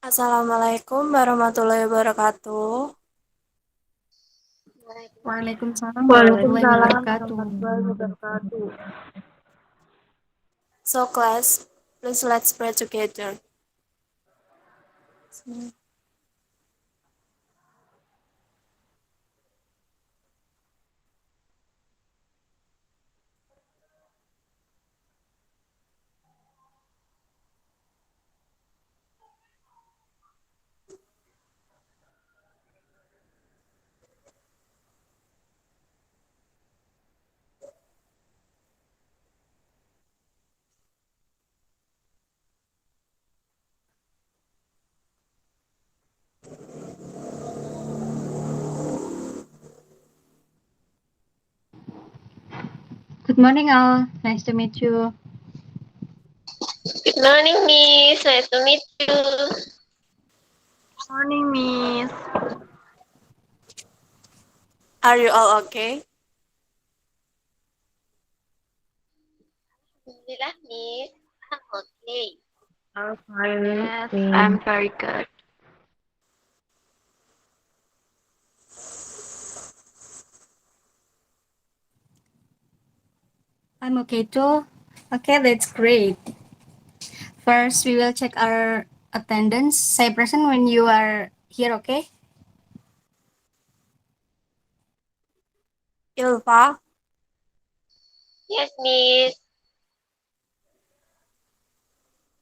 Assalamualaikum warahmatullahi wabarakatuh. Waalaikumsalam warahmatullahi Waalaikumsalam wabarakatuh. warahmatullahi wabarakatuh. So class, please let's pray together. Good morning, all. Nice to meet you. Good morning, Miss. Nice to meet you. Morning, Miss. Are you all okay? Alhamdulillah, Miss. I'm okay. I'm fine, Yes, Miss. I'm very good. I'm okay too. Okay, that's great. First, we will check our attendance. Say present when you are here, okay? Ilva, Yes, Miss.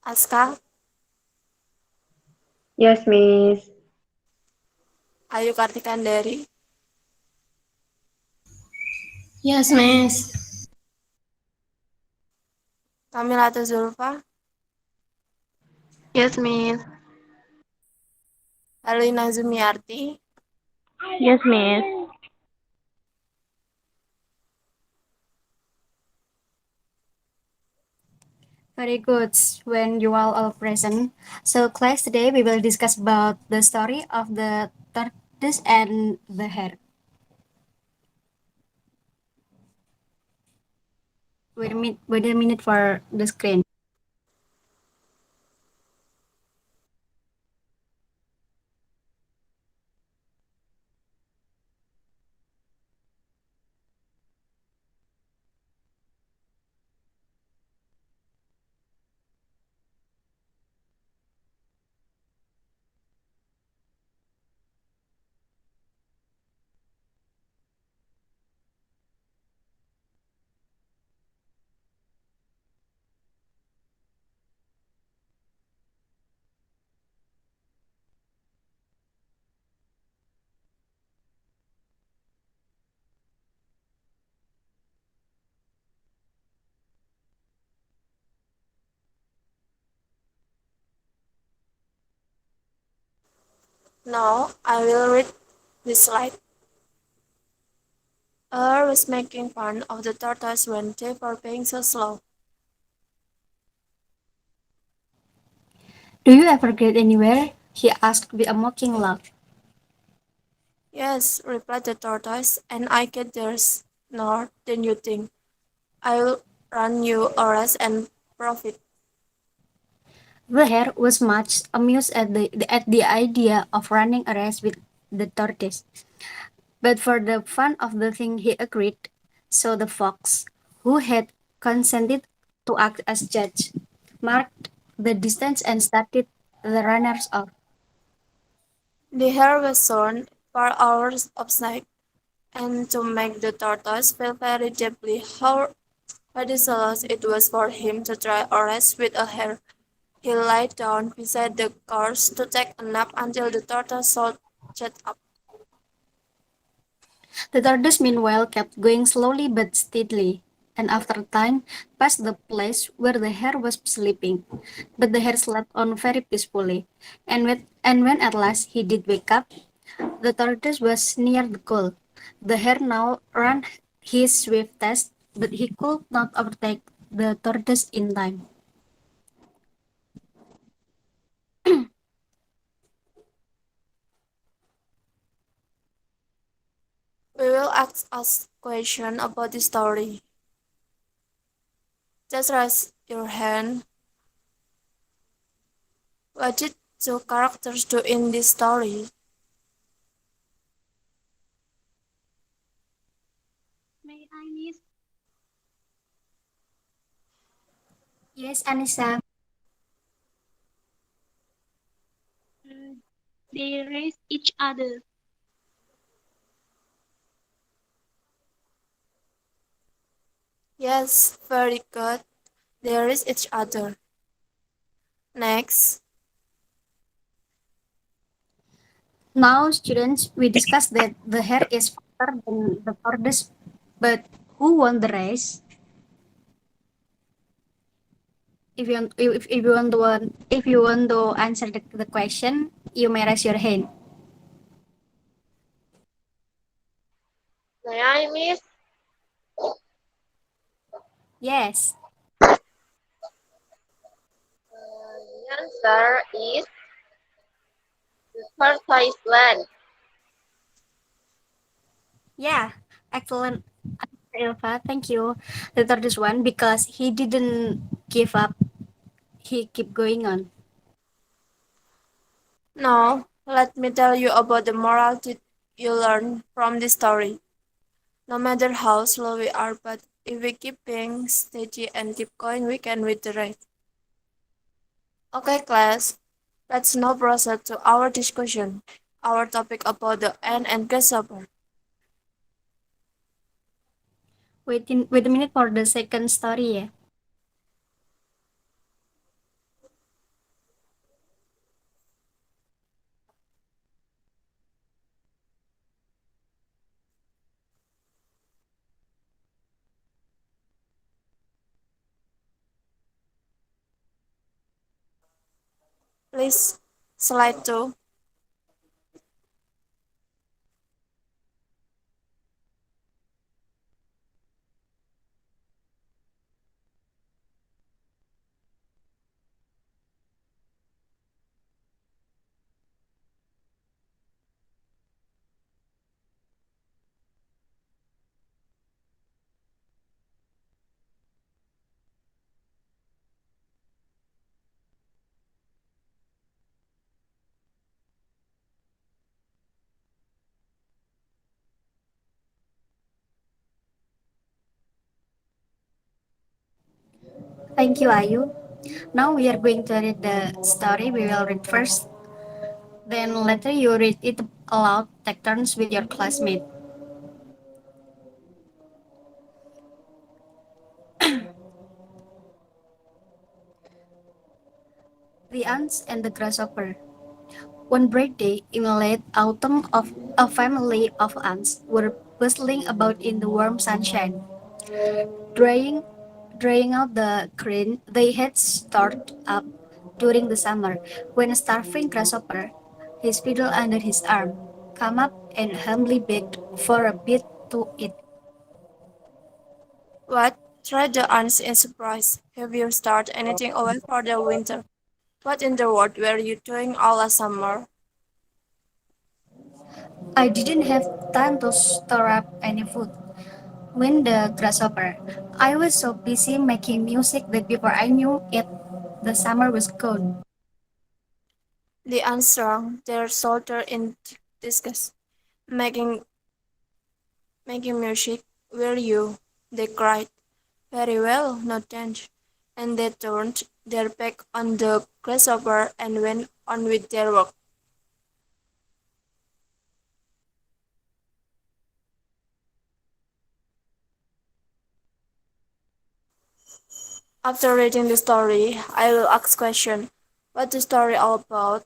Aska, Yes, Miss. Ayu Kartikandari, Yes, Miss. Kamila Zulfa, Yes, Miss. Alina Zumiarti, Yes, Miss. Very good. When you are all present. So, class, today we will discuss about the story of the tortoise and the hare. Wait a minute for the screen. Now I will read this slide. Er was making fun of the tortoise when they were being so slow. Do you ever get anywhere? He asked with a mocking laugh. Yes, replied the tortoise, and I get there sooner than you think. I'll run you a race and profit. The hare was much amused at the idea of running a race with the tortoise, but for the fun of the thing he agreed. So the fox, who had consented to act as judge, marked the distance and started the runners off. The hare was shown for hours of sight, and to make the tortoise feel very deeply how ridiculous it was for him to try a race with a hare, he lay down beside the course to take a nap until the tortoise should shut up. The tortoise meanwhile kept going slowly but steadily, and after a time passed the place where the hare was sleeping. But the hare slept on very peacefully, and when at last he did wake up, the tortoise was near the goal. The hare now ran his swiftest, but he could not overtake the tortoise in time. We will ask us question about the story. Just raise your hand. What did do characters do in this story? May I, Miss? Yes, Anissa. Uh, they raise each other. Yes, very good. There is each other. Next, Now, students, we discussed that the hare is faster than the tortoise, but who won the race? If you want to answer the question, you may raise your hand. May I, Miss? Yes. The answer is the tortoise won. Yeah. Excellent, Ilva. Thank you. The tortoise one because he didn't give up. He keep going on. now let me tell you about the morality you learn from this story. No matter how slow we are, but if we keep being steady and keep going, we can reach the race. Okay, class, let's now proceed to our discussion. Our topic about the ant and grasshopper. Wait a minute for the second story. Yeah. Please, slide 2. Thank you, Ayu. Now we are going to read the story. We will read first. Then later you read it aloud. Take turns with your classmate. The ants and the grasshopper. One bright day in late autumn, of a family of ants were bustling about in the warm sunshine, drying, drying out the grain they had stored up during the summer. When a starving grasshopper, his fiddle under his arm, came up and humbly begged for a bit to eat. What? Tried the ants in surprise. Have you started anything away for the winter? What in the world were you doing all last summer? I didn't have time to store up any food. When the grasshopper, I was so busy making music that before I knew it, the summer was gone. The ants shrugged their shoulders in disgust. Making making music, will you? They cried. Very well, no change. And they turned their back on the grasshopper and went on with their work. After reading the story, I will ask question. What the story all about?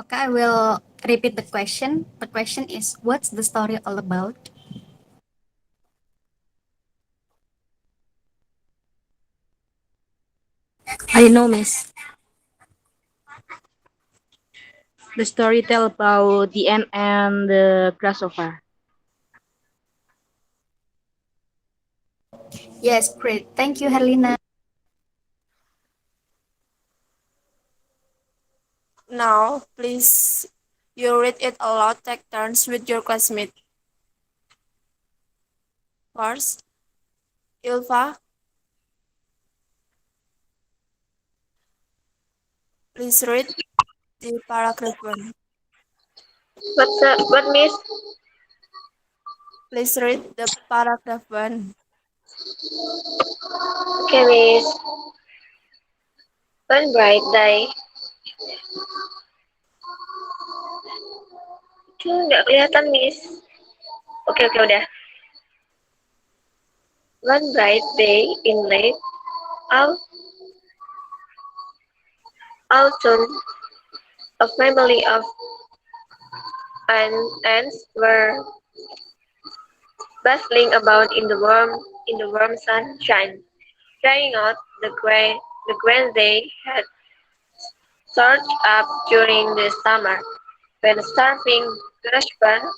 Okay, I will repeat the question. The question is, what's the story all about? I know, Miss. The story tell about the ant and the grasshopper. Yes, great. Thank you, Herlina. Now, please, you read it aloud. Take turns with your classmate. First, Ilva, please read the paragraph 1. What, Miss? Please read the paragraph 1. Okay, Miss. One bright day. Nggak kelihatan, Miss. Oke, oke, udah. One bright day in late autumn, a family of ants were bustling about in the warm sunshine, trying out the grain they had stored up during the summer. When a starving grasshopper,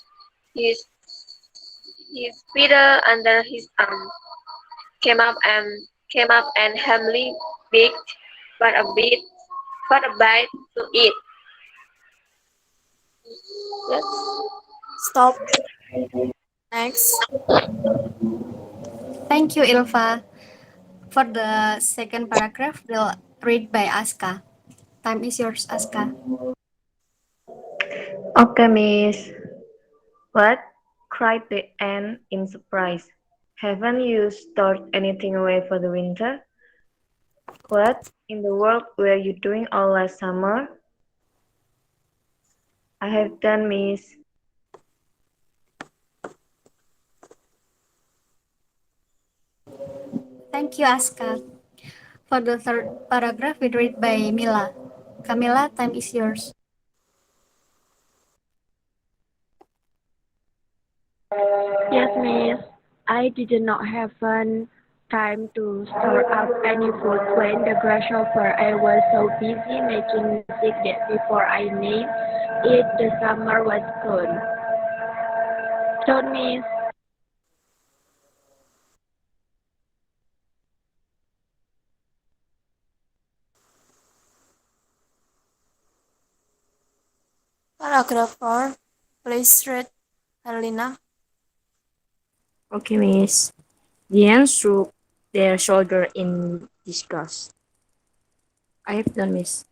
his his fiddle under his arm, came up and humbly begged for a bite to eat. Yes. Stop. Next, Thank you, Ilva. For the second paragraph, we'll read by Aska. Time is yours, Aska. Okay, Miss. What? Cried the ant in surprise. Haven't you stored anything away for the winter? What in the world were you doing all last summer? I have done, Miss. Thank you, Aska. For the third paragraph, we read by Mila. Camila, time is yours. Yes, miss. I did not have time to store up any food when the grasshopper. I was so busy making music that before I named it, the summer was gone. Don't miss. paragraph 4. Please read, Helena. Okay, Miss. The ants shook their shoulder in disgust. I have done, Miss.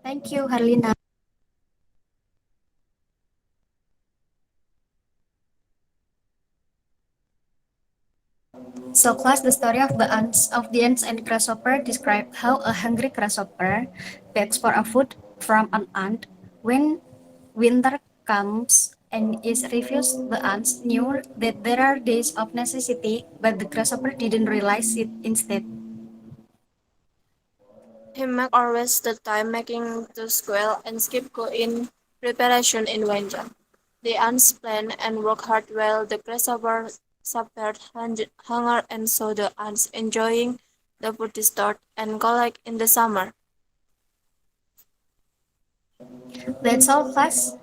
Thank you, Harlina. So, class, the story of the ants and grasshopper describe how a hungry grasshopper begs for a food from an ant. When winter comes and is refused, the ants knew that there are days of necessity, but the grasshopper didn't realize it instead. He make always the time making to squirrel and skip go in preparation in winter. The ants plan and work hard while the grasshopper suffered hunger and saw the ants enjoying the food stored and collect in the summer. That's all, class.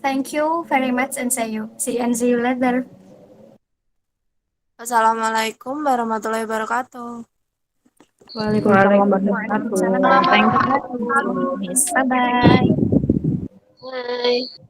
Thank you very much and see you later. Assalamualaikum warahmatullahi wabarakatuh. Waalaikumsalam Waalaikumsalam warahmatullahi warahmatullahi wabarakatuh. Thank wabarakatuh. you, Miss. Bye bye. Bye.